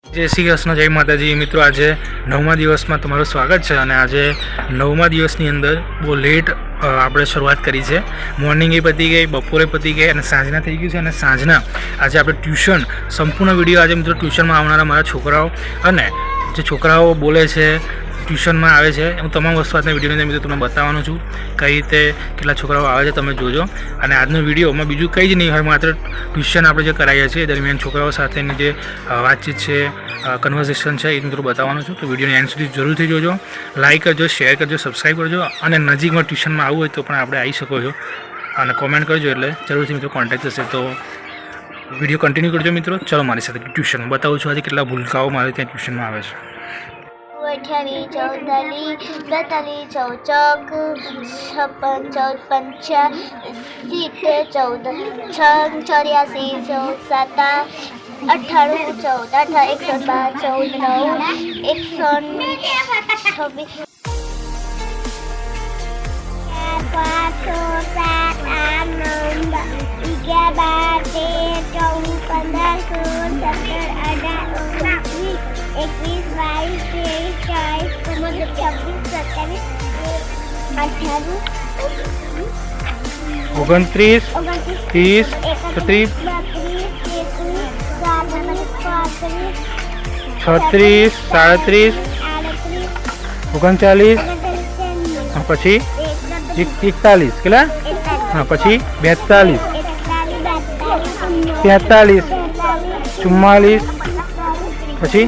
जय श्री कृष्ण, जय माताजी। मित्रों, आज 9मा दिवस में तमारुं स्वागत है। आज 9मा दिवसनी अंदर बहुत लेट આપણે શરૂઆત કરી છે। મોર્નિંગ એ પતી ગઈ, બપોરે પતી ગઈ અને સાંજના થઈ ગયું છે। અને સાંજના આજે આપણે ટ્યુશન સંપૂર્ણ વિડીયો આજે મિત્રો ટ્યુશનમાં આવનારા મારા છોકરાઓ અને જે છોકરાઓ બોલે છે, ટ્યુશનમાં આવે છે, હું તમામ વસ્તુ આજના વિડીયોની અંદર મિત્રો તમને બતાવવાનો છું, કઈ રીતે કેટલા છોકરાઓ આવે છે તમે જોજો। અને આજનો વિડીયોમાં બીજું કંઈ જ નહીં હોય, માત્ર ટ્યુશન આપણે જે કરાવીએ છીએ દરમિયાન છોકરાઓ સાથેની જે વાતચીત છે, કન્વર્સેશન છે, એ મિત્રો બતાવવાનું છું। તો વિડીયોની એન્ડ સુધી જરૂરથી જોજો, લાઇક કરજો, શેર કરજો, સબસ્ક્રાઈબ કરજો અને નજીકમાં ટ્યુશનમાં આવવું હોય તો પણ આપણે આવી શકો છો અને કોમેન્ટ કરજો, એટલે જરૂરથી મિત્રો કોન્ટેક્ટ થશે। તો વિડીયો કન્ટિન્યુ કરજો મિત્રો। ચલો મારી સાથે ટ્યુશનમાં બતાવું છું આજે કેટલા ભૂલકાઓ મારે ત્યાં ટ્યુશનમાં આવે છે। 18 14 42 चौचक 56 54 70 14 84 14 98 14 112 14 126 29 30 36 36 37 39 પછી 41 કેટલા? હા, પછી 42 43 44 પછી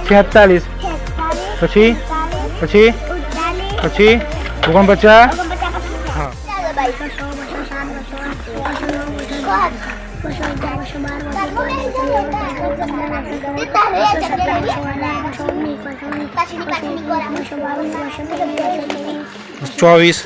46 પછી પછી પછી 49 હા ચોવીસ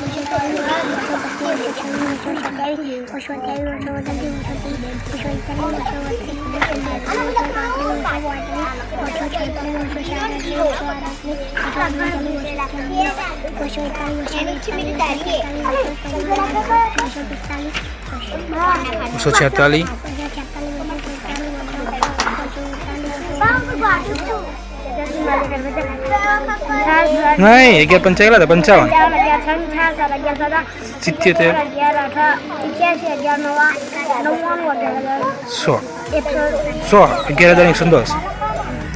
સો 46 नहीं 11 55 55 77 100 11,110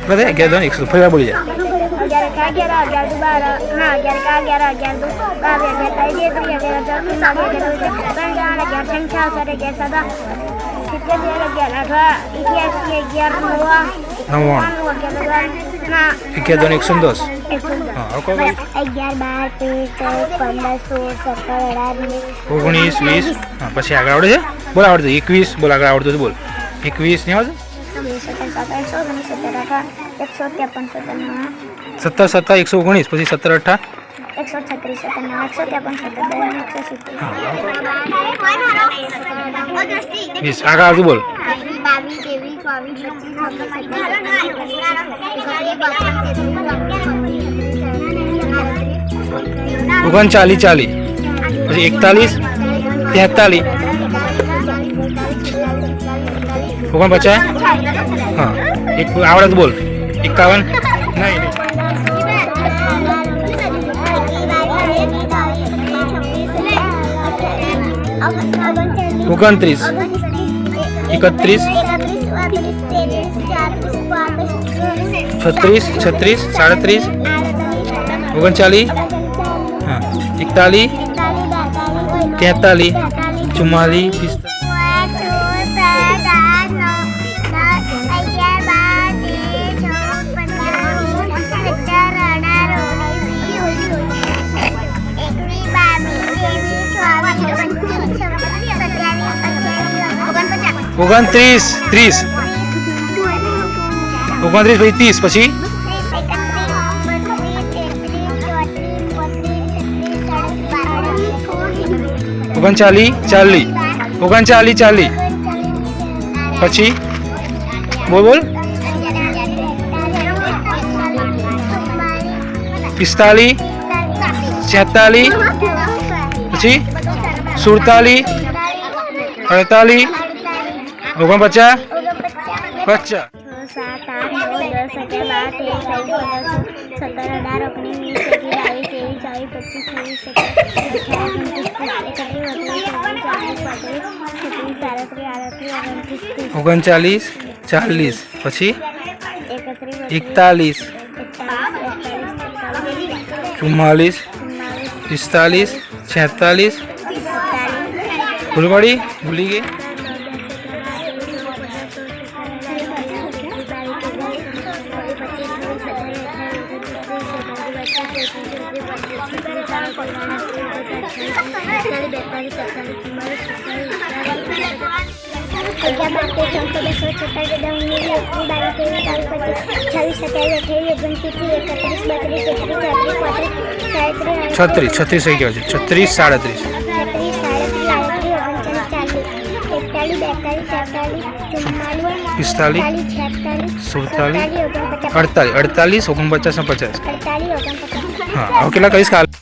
बता 11,110 फिर बोलिए 11,110 हाँ 19 20 हाँ પછી આગળ આવડે છે બોલ આવડે 21 બોલ આગળ આવડતું છે બોલ 21 નહીં આવડે 17 17 119 પછી 17 18 20 આગળ આવતું બોલ 39 40 પછી 41 43 49 हाँ एक आवड़त बोल 51 नहीं 29 31 36 36 37 39 हाँ 41 43 44 29 30 29 પછી 30 પછી 39 40 39 40 પછી બોલ બોલ 45 46 પછી 47 48 49 50 7 8 9 10 ઓગણચાલીસ, 40, પછી 41, 44, 45, 46. ભૂલી ગઈ? છત્રીસ થઈ ગયો છે. 36, 37, 45, 46, 47, 48, 49, 50. હા, હવે કેટલા કહીશ?